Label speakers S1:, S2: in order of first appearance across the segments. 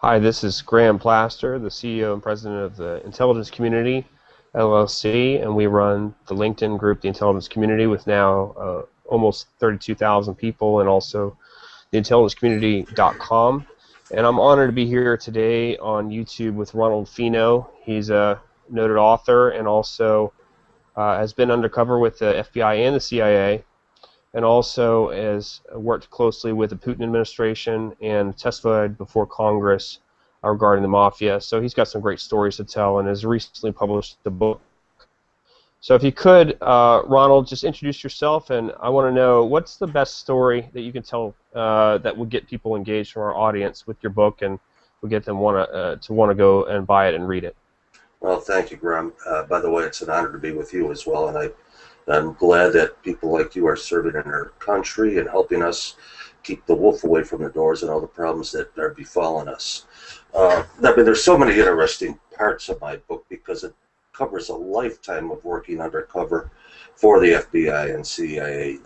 S1: Hi, this is Graham Plaster, the CEO and President of the Intelligence Community, LLC, and we run the LinkedIn group, the Intelligence Community, with now almost 32,000 people, and also theintelligencecommunity.com. And I'm honored to be here today on YouTube with Ronald Fino. He's a noted author and also has been undercover with the FBI and the CIA, and also has worked closely with the Putin administration and testified before Congress regarding the mafia. So he's got some great stories to tell and has recently published a book. So if you could, Ronald, just introduce yourself, and I want to know what's the best story that you can tell that would get people engaged from our audience with your book and would get them to want to go and buy it and read it.
S2: Well, thank you, Graham. By the way, it's an honor to be with you as well, and I'm glad that people like you are serving in our country and helping us keep the wolf away from the doors and all the problems that are befalling us. I mean, there's so many interesting parts of my book because it covers a lifetime of working undercover for the FBI and CIA.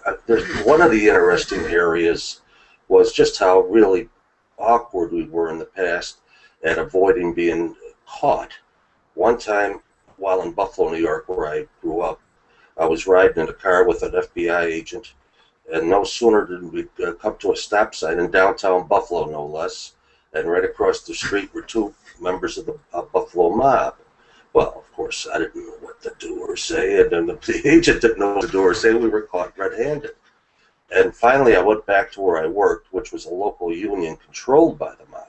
S2: One of the interesting areas was just how really awkward we were in the past at avoiding being caught. One time, while in Buffalo, New York, where I grew up, I was riding in a car with an FBI agent, and no sooner did we come to a stop sign in downtown Buffalo, no less, and right across the street were two members of the Buffalo mob. Well, of course, I didn't know what to do or say, and then the agent didn't know what to do or say. We were caught red-handed. And finally, I went back to where I worked, which was a local union controlled by the mob.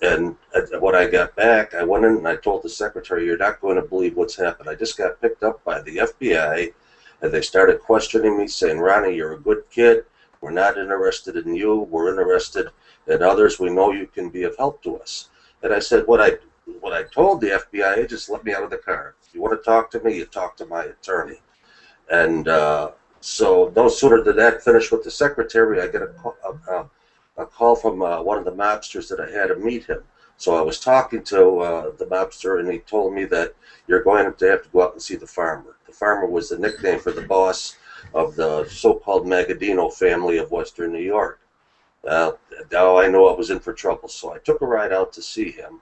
S2: And when I got back, I went in and I told the secretary, "You're not going to believe what's happened. I just got picked up by the FBI, and they started questioning me, saying, 'Ronnie, you're a good kid. We're not interested in you. We're interested in others. We know you can be of help to us.'" And I said, what I told the FBI, just let me out of the car. If you want to talk to me, you talk to my attorney. And so no sooner did that finish with the secretary, I get a call from one of the mobsters that I had to meet him. So I was talking to the mobster, and he told me that you're going to have to go out and see the farmer. The farmer was the nickname for the boss of the so-called Magadino family of Western New York. Now I know I was in for trouble, so I took a ride out to see him,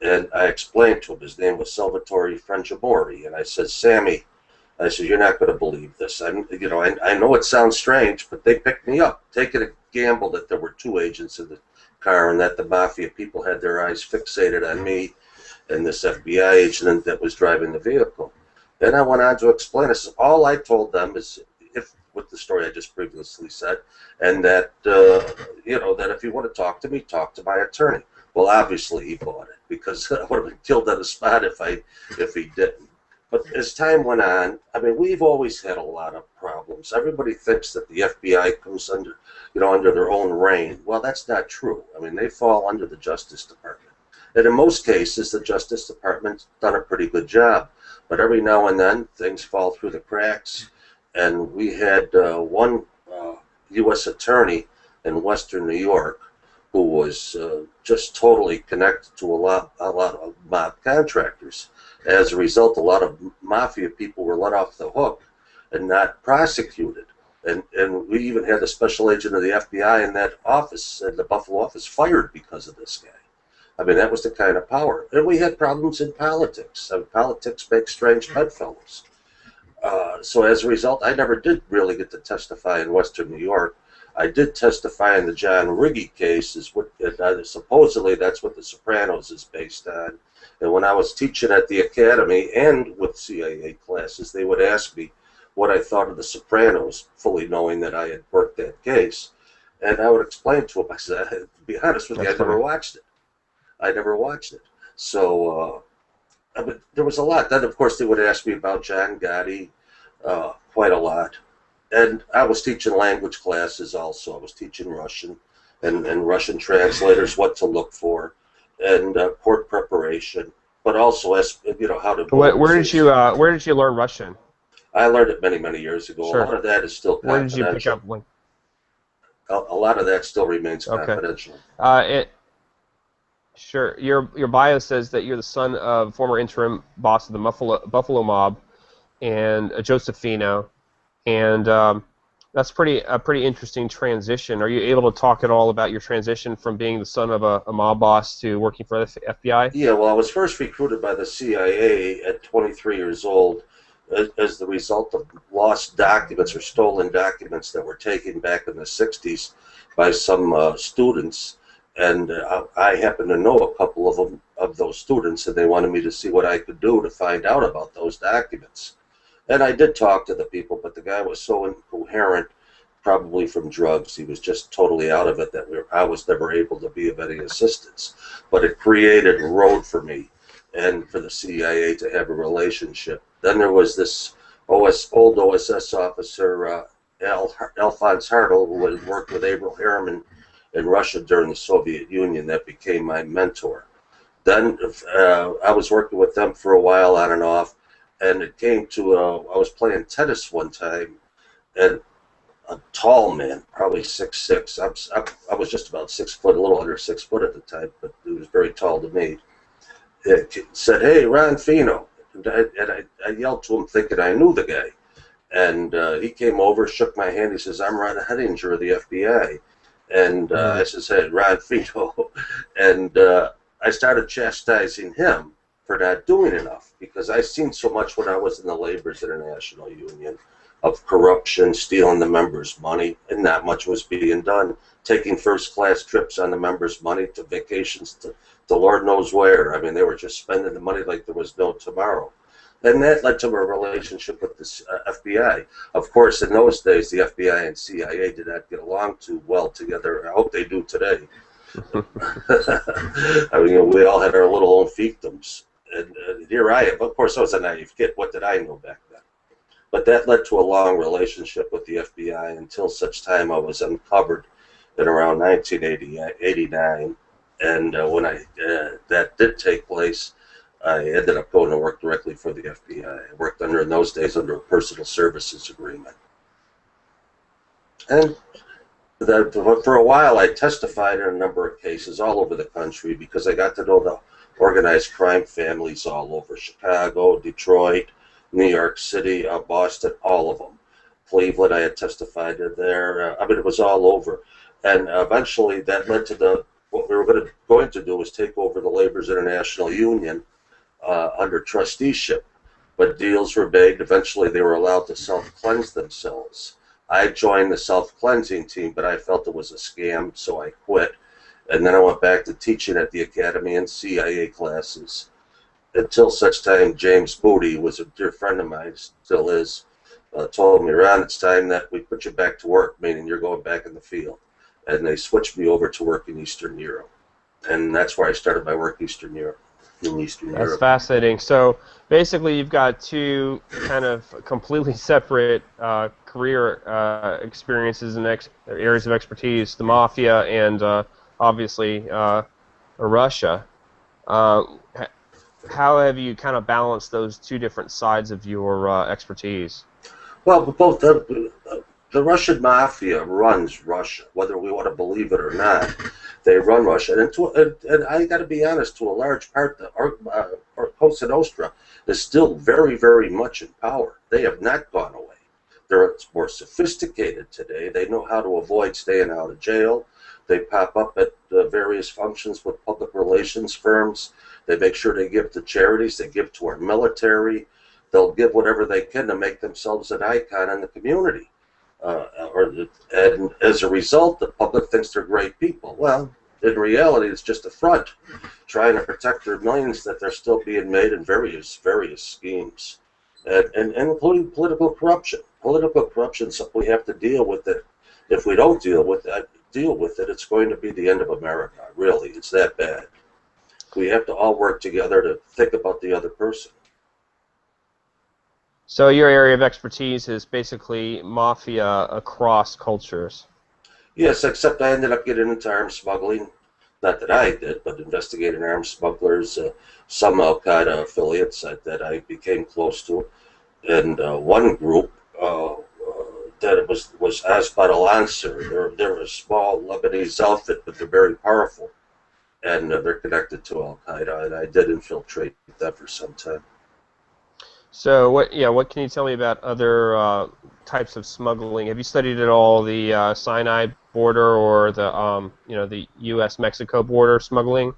S2: and I explained to him his name was Salvatore Frangimori, and I said, "Sammy," I said, "you're not going to believe this. I know it sounds strange, but they picked me up, taking a gamble that there were two agents in the car and that the mafia people had their eyes fixated on me and this FBI agent that was driving the vehicle." Then I went on to explain. I said, all I told them is, with the story I just previously said, and that that if you want to talk to me, talk to my attorney. Well, obviously he bought it, because I would have been killed on the spot if he didn't. But as time went on, I mean, we've always had a lot of problems. Everybody thinks that the FBI comes under their own reign. Well, that's not true. I mean, they fall under the Justice Department. And in most cases, the Justice Department's done a pretty good job. But every now and then, things fall through the cracks. And we had one U.S. attorney in Western New York who was just totally connected to a lot of mob contractors. As a result, a lot of mafia people were let off the hook and not prosecuted. And we even had a special agent of the FBI in that office, in the Buffalo office, fired because of this guy. I mean, that was the kind of power. And we had problems in politics. I mean, politics makes strange bedfellows. So as a result, I never did really get to testify in Western New York. I did testify in the John Riggi case, supposedly that's what The Sopranos is based on. And when I was teaching at the academy and with CIA classes, they would ask me what I thought of The Sopranos, fully knowing that I had worked that case. And I would explain to them, I said, to be honest with you, I never watched it. I never watched it. So I mean, there was a lot. Then, of course, they would ask me about John Gotti quite a lot. And I was teaching language classes also. I was teaching Russian and Russian translators, what to look for, and court preparation, but also how to.
S1: Where did you learn Russian?
S2: I learned it many years ago.
S1: Sure.
S2: A lot of that is still confidential.
S1: Where did you pick up one?
S2: A lot of that still remains confidential.
S1: Sure. Your bio says that you're the son of former interim boss of the Buffalo mob and Joseph Fino, and That's a pretty interesting transition. Are you able to talk at all about your transition from being the son of a mob boss to working for the FBI?
S2: Yeah, well, I was first recruited by the CIA at 23 years old as the result of lost documents or stolen documents that were taken back in the 60s by some students. And I happened to know a couple of them, of those students, and they wanted me to see what I could do to find out about those documents. And I did talk to the people, but the guy was so incoherent, probably from drugs. He was just totally out of it that I was never able to be of any assistance. But it created a road for me and for the CIA to have a relationship. Then there was this old OSS officer, Alphonse Hartl, who had worked with Averell Harriman in Russia during the Soviet Union, that became my mentor. Then I was working with them for a while on and off, and it came to I was playing tennis one time, and a tall man, probably 6'6". I was just about 6 foot, a little under 6 foot at the time, but he was very tall to me. It said, "Hey, Ron Fino," and I yelled to him, thinking I knew the guy. And he came over, shook my hand. He says, "I'm Ron Hettinger of the FBI." And I says, "Hey, Ron Fino," and I started chastising him for not doing enough, because I seen so much when I was in the Laborers International Union of corruption, stealing the members' money, and not much was being done. Taking first-class trips on the members' money to vacations to Lord knows where. I mean, they were just spending the money like there was no tomorrow. And that led to a relationship with the FBI. Of course, in those days, the FBI and CIA did not get along too well together. I hope they do today. I mean, we all had our little own fiefdoms. And here I am. Of course, I was a naive kid. What did I know back then? But that led to a long relationship with the FBI until such time I was uncovered in around 1989. And when that did take place, I ended up going to work directly for the FBI. I worked in those days under a personal services agreement. And for a while, I testified in a number of cases all over the country, because I got to know the organized crime families all over Chicago, Detroit, New York City, Boston, all of them. Cleveland, I had testified in there. I mean, it was all over. And eventually that led to what we were going to do was take over the Laborers International Union under trusteeship. But deals were made. Eventually they were allowed to self-cleanse themselves. I joined the self-cleansing team, but I felt it was a scam, so I quit. And then I went back to teaching at the academy and CIA classes, until such time James Moody, was a dear friend of mine, still is, told me, "Ron, it's time that we put you back to work," meaning you're going back in the field. And they switched me over to work in Eastern Europe. And that's where I started my work in Eastern Europe.
S1: That's fascinating. So basically, you've got two kind of completely separate career experiences and areas of expertise: the mafia and obviously Russia. Uh, how have you kind of balanced those two different sides of your expertise?
S2: Well, both the Russian mafia runs Russia, whether we want to believe it or not. They run Russia, and I got to be honest, to a large part, Cosa Nostra is still very, very much in power. They have not gone away. They're more sophisticated today. They know how to avoid staying out of jail. They pop up at various functions with public relations firms. They make sure they give to charities. They give to our military. They'll give whatever they can to make themselves an icon in the community. And as a result, the public thinks they're great people. Well, in reality, it's just a front, trying to protect their millions that they're still being made in various schemes, and including political corruption. Political corruption is something we have to deal with. It. If we don't deal with it, it's going to be the end of America. Really, it's that bad. We have to all work together to think about the other person.
S1: So your area of expertise is basically mafia across cultures.
S2: Yes, except I ended up getting into arms smuggling. Not that I did, but investigating arms smugglers, some Al-Qaeda affiliates that I became close to. And one group that was Asbad al-Ansar. They're a small Lebanese outfit, but they're very powerful. And they're connected to Al-Qaeda, and I did infiltrate them for some time.
S1: So what can you tell me about other types of smuggling? Have you studied at all the Sinai border or the the U.S. Mexico border smuggling?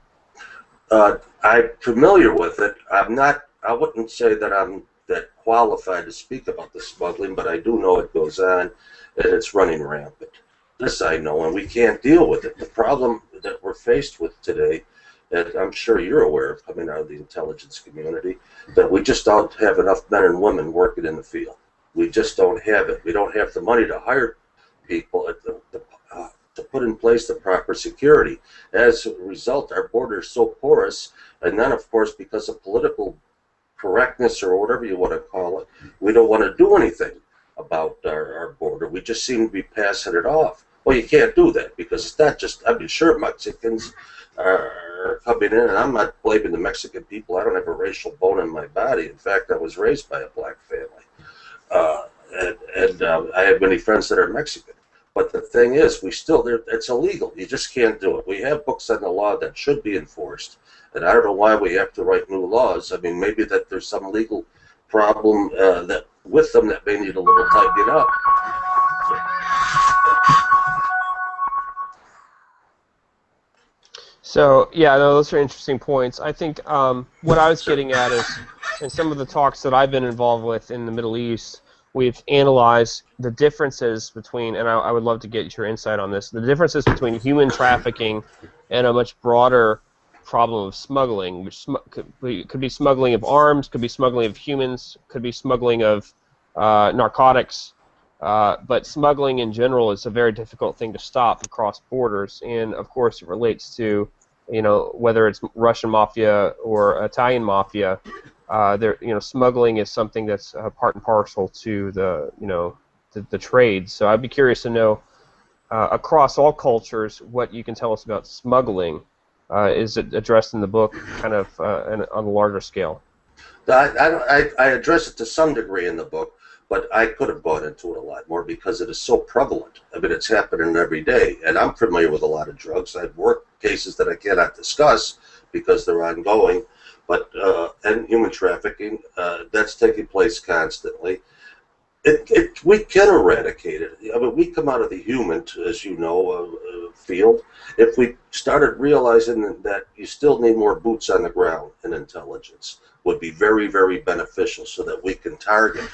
S2: I'm familiar with it. I'm not. I wouldn't say that I'm that qualified to speak about the smuggling, but I do know it goes on, and it's running rampant. This I know, and we can't deal with it. The problem that we're faced with today, and I'm sure you're aware of coming out of the intelligence community, that we just don't have enough men and women working in the field. We just don't have it. We don't have the money to hire people to put in place the proper security. As a result, our border is so porous, and then, of course, because of political correctness or whatever you want to call it, we don't want to do anything about our border. We just seem to be passing it off. Well, you can't do that because it's not just, I mean, sure, Mexicans are coming in, and I'm not blaming the Mexican people. I don't have a racial bone in my body. In fact, I was raised by a black family. Uh, and I have many friends that are Mexican. But the thing is, it's illegal. You just can't do it. We have books on the law that should be enforced, and I don't know why we have to write new laws. I mean, maybe that there's some legal problem that with them that may need a little tightening up.
S1: So yeah, no, those are interesting points. I think what I was getting at is, in some of the talks that I've been involved with in the Middle East, we've analyzed the differences between, and I would love to get your insight on this, the differences between human trafficking and a much broader problem of smuggling, which could be smuggling of arms, could be smuggling of humans, could be smuggling of narcotics. But smuggling in general is a very difficult thing to stop across borders, and of course it relates to, whether it's Russian mafia or Italian mafia. Smuggling is something that's part and parcel to the trade. So I'd be curious to know, across all cultures, what you can tell us about smuggling. Is it addressed in the book, kind of on a larger scale?
S2: I address it to some degree in the book, but I could have gone into it a lot more because it is so prevalent. I mean, it's happening every day, and I'm familiar with a lot of drugs. I've worked cases that I cannot discuss because they're ongoing, but and human trafficking, that's taking place constantly. We can eradicate it. I mean, we come out of the human, as you know, field. If we started realizing that you still need more boots on the ground in intelligence, would be very, very beneficial so that we can target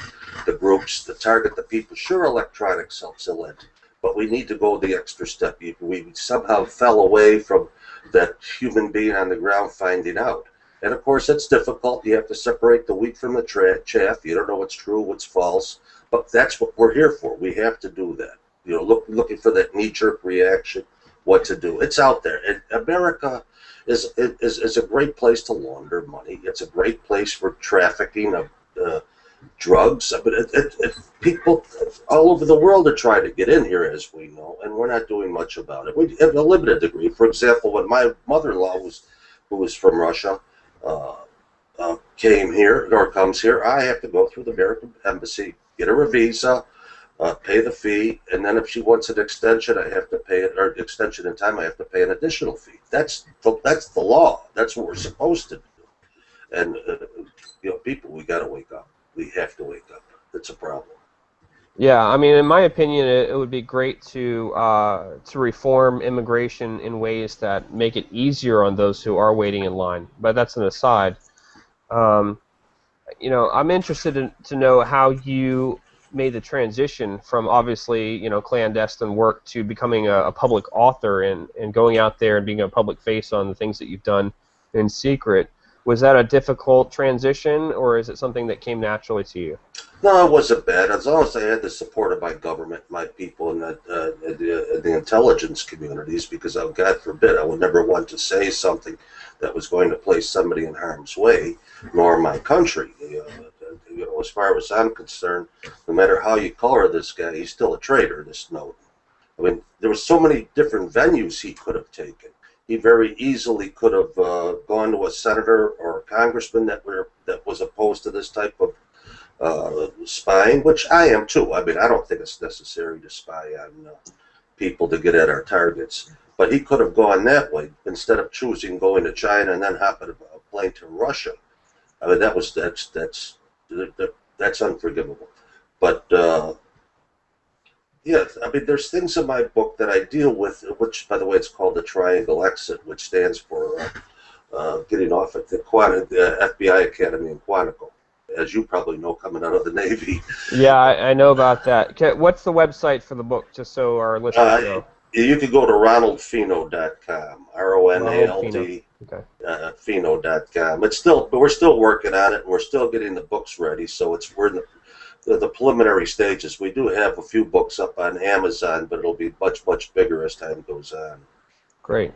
S2: the groups, to target the people. Sure, electronics helps a lot, but we need to go the extra step. We somehow fell away from that human being on the ground finding out. And of course, it's difficult. You have to separate the wheat from the chaff. You don't know what's true, what's false. But that's what we're here for. We have to do that. Looking for that knee-jerk reaction, what to do. It's out there. And America is a great place to launder money. It's a great place for trafficking of drugs. I mean, people all over the world are trying to get in here, as we know, and we're not doing much about it. We have a limited degree. For example, when my mother-in-law who was from Russia, came here or comes here, I have to go through the American embassy, get her a visa, pay the fee, and then if she wants an extension, I have to pay it, or extension in time, I have to pay an additional fee. That's the law. That's what we're supposed to do. And people, we got to wake up. We have to wake up. It's a problem.
S1: Yeah, I mean, in my opinion, it would be great to reform immigration in ways that make it easier on those who are waiting in line. But that's an aside. Um, I'm interested to know how you made the transition from, obviously, clandestine work to becoming a public author and going out there and being a public face on the things that you've done in secret. Was that a difficult transition, or is it something that came naturally to you?
S2: No, it wasn't bad. As long as I had the support of my government, my people, and the intelligence communities, because, God forbid, I would never want to say something that was going to place somebody in harm's way, nor my country. As far as I'm concerned, no matter how you color this guy, he's still a traitor, this Snowden. I mean, there were so many different venues he could have taken. He very easily could have gone to a senator or a congressman that was opposed to this type of spying, which I am too. I mean, I don't think it's necessary to spy on people to get at our targets. But he could have gone that way instead of choosing going to China and then hopping a plane to Russia. I mean, that's That's unforgivable. But yeah, I mean, there's things in my book that I deal with, which, by the way, it's called the Triangle Exit, which stands for getting off at the FBI Academy in Quantico, as you probably know, coming out of the Navy.
S1: Yeah, I know about that. What's the website for the book, just so our listeners
S2: Uh,
S1: know?
S2: you can go to ronaldfino.com,
S1: Ronald Fino.
S2: RONALD,
S1: Okay.
S2: Fino.com. It's still, but we're still working on it, and we're still getting the books ready. So we're in the preliminary stages. We do have a few books up on Amazon, but it'll be much bigger as time goes on.
S1: Great.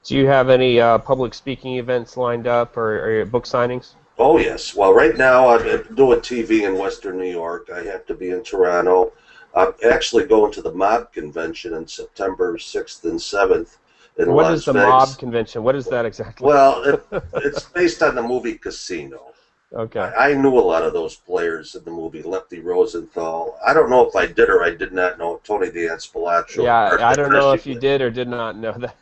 S1: Do you have any public speaking events lined up, or book signings?
S2: Oh yes. Well, right now I'm doing TV in Western New York. I have to be in Toronto. I'm actually going to the Mob Convention in September 6th and 7th in
S1: What
S2: Las
S1: is the
S2: Vegas.
S1: Mob Convention? What is that exactly?
S2: Well, it's based on the movie Casino.
S1: Okay.
S2: I knew a lot of those players in the movie. Lefty Rosenthal. I don't know if I did or I did not know Tony D'Anspalaccio.
S1: Yeah, I don't know if you did or did not know that.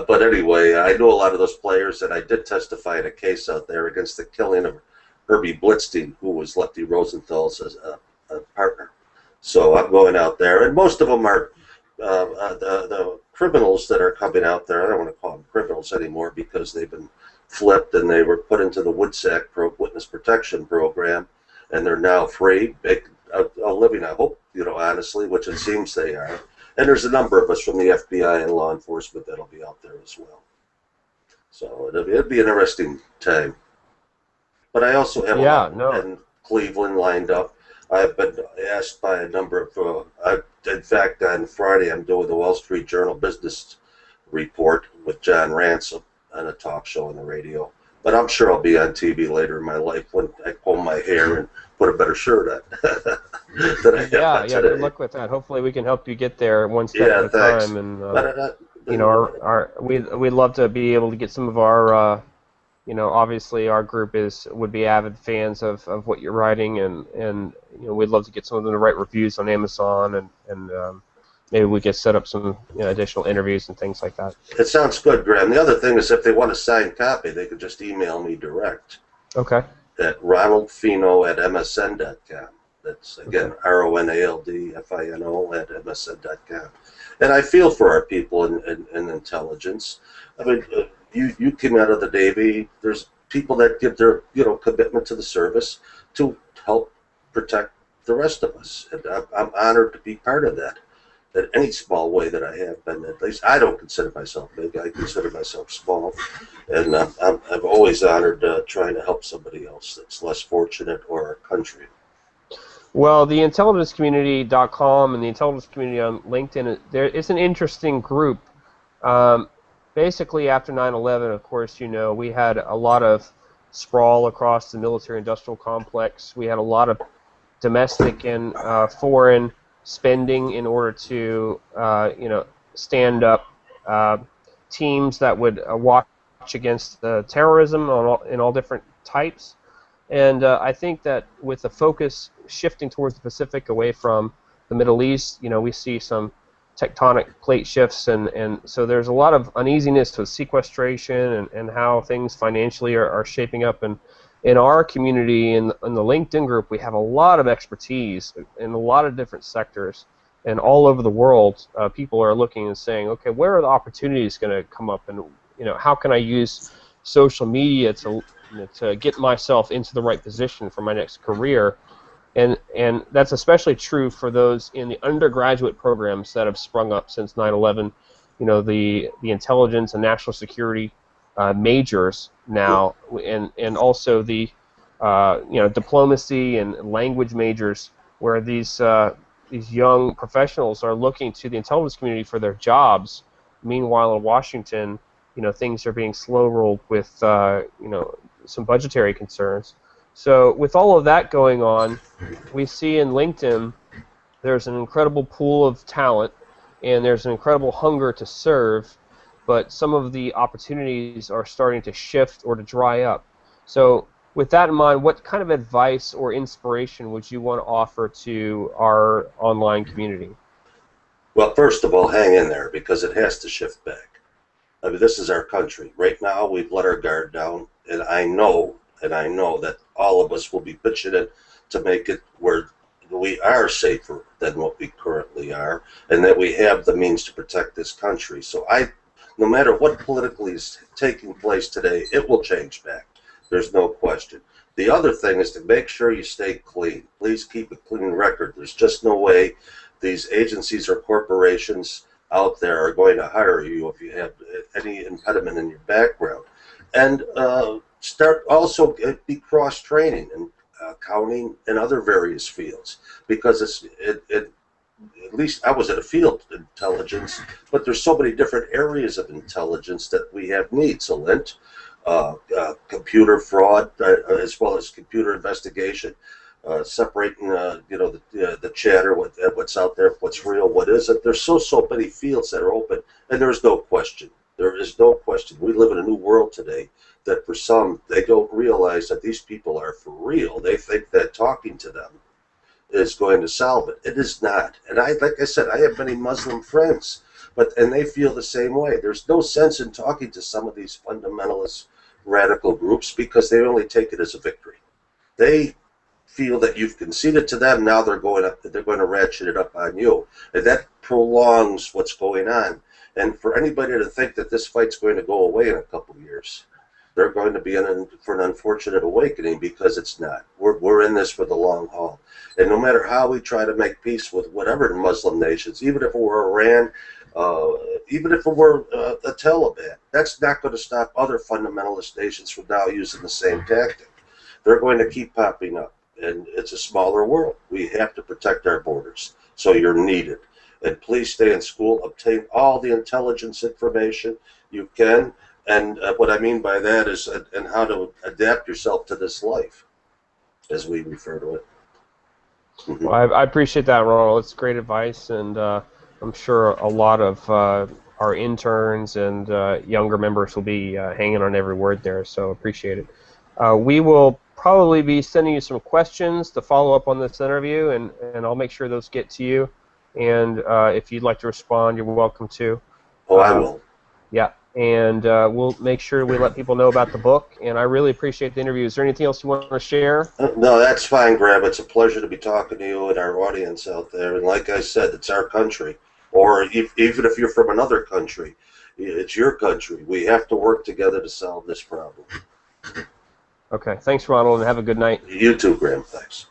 S2: But anyway, I know a lot of those players, and I did testify in a case out there against the killing of Herbie Blitzstein, who was Lefty Rosenthal's partner. So I'm going out there, and most of them are the criminals that are coming out there. I don't want to call them criminals anymore because they've been flipped and they were put into the WITSEC Witness Protection Program, and they're now free, making a living, I hope, honestly, which it seems they are. And there's a number of us from the FBI and law enforcement that'll be out there as well. So it'll be an interesting time. But I also have a lot in Cleveland lined up. I've been asked by a number of, in fact, on Friday I'm doing the Wall Street Journal Business Report with John Ransom on a talk show on the radio. But I'm sure I'll be on TV later in my life when I comb my hair and put a better shirt on.
S1: Yeah, good luck with that. Hopefully we can help you get there one step at a time. And we'd love to be able to get some of our, obviously our group would be avid fans of what you're writing, and we'd love to get some of them to write reviews on Amazon, and maybe we could set up some additional interviews and things like that.
S2: It sounds good, Graham. The other thing is if they want a signed copy, they could just email me direct.
S1: Okay.
S2: At ronaldfino@msn.com. That's, again, RONALDFINO@msn.com. And I feel for our people in intelligence. I mean, you came out of the Navy. There's people that give their commitment to the service to help protect the rest of us. And I'm honored to be part of that. In any small way that I have been, at least I don't consider myself big. I consider myself small, and I'm always honored trying to help somebody else that's less fortunate or our country.
S1: Well, the intelligencecommunity.com and the intelligence community on LinkedIn, there is an interesting group. Basically, after 9/11, of course, we had a lot of sprawl across the military-industrial complex. We had a lot of domestic and foreign spending in order to, stand up teams that would watch against terrorism in all different types. And I think that with the focus shifting towards the Pacific, away from the Middle East, we see some tectonic plate shifts, and so there's a lot of uneasiness with sequestration and how things financially are shaping up. And in our community, in the LinkedIn group, we have a lot of expertise in a lot of different sectors, and all over the world, people are looking and saying, okay, where are the opportunities going to come up, and how can I use social media to get myself into the right position for my next career. And that's especially true for those in the undergraduate programs that have sprung up since 9/11. The intelligence and national security majors now, and also the diplomacy and language majors, where these young professionals are looking to the intelligence community for their jobs. Meanwhile, in Washington, things are being slow-rolled with some budgetary concerns. So with all of that going on, we see in LinkedIn there's an incredible pool of talent, and there's an incredible hunger to serve, but some of the opportunities are starting to shift or to dry up. So with that in mind, what kind of advice or inspiration would you want to offer to our online community?
S2: Well, first of all, hang in there, because it has to shift back. I mean, this is our country. Right now, we've let our guard down, and I know that all of us will be pitching in to make it where we are safer than what we currently are, and that we have the means to protect this country. So no matter what politically is taking place today, it will change back. There's no question. The other thing is to make sure you stay clean. Please keep a clean record. There's just no way these agencies or corporations out there are going to hire you if you have any impediment in your background. And start also be cross-training in accounting and other various fields, because at least I was at a field intelligence, but there's so many different areas of intelligence that we have needs. So lint, computer fraud, as well as computer investigation, separating the chatter, what's out there, what's real, what isn't. There's so many fields that are open, and there's no question. There is no question. We live in a new world today that for some, they don't realize that these people are for real. They think that talking to them is going to solve it. It is not. And like I said, I have many Muslim friends, and they feel the same way. There's no sense in talking to some of these fundamentalist radical groups because they only take it as a victory. They feel that you've conceded to them. Now they're going to ratchet it up on you, and that prolongs what's going on. And for anybody to think that this fight's going to go away in a couple of years, they're going to be for an unfortunate awakening, because it's not. We're in this for the long haul. And no matter how we try to make peace with whatever Muslim nations, even if it were Iran, even if it were the Taliban, that's not going to stop other fundamentalist nations from now using the same tactic. They're going to keep popping up, and it's a smaller world. We have to protect our borders, so you're needed. And please stay in school, obtain all the intelligence information you can. And what I mean by that is and how to adapt yourself to this life, as we refer to it.
S1: Well, I appreciate that, Ronald. It's great advice, and I'm sure a lot of our interns and younger members will be hanging on every word there, so appreciate it. We will probably be sending you some questions to follow up on this interview, and I'll make sure those get to you. And if you'd like to respond, you're welcome to.
S2: Oh, I will.
S1: Yeah, and we'll make sure we let people know about the book, and I really appreciate the interview. Is there anything else you want to share?
S2: No, that's fine, Grab. It's a pleasure to be talking to you and our audience out there. And like I said, it's our country. Or even if you're from another country, it's your country. We have to work together to solve this problem.
S1: Okay, thanks, Ronald, and have a good night.
S2: You too, Graham. Thanks.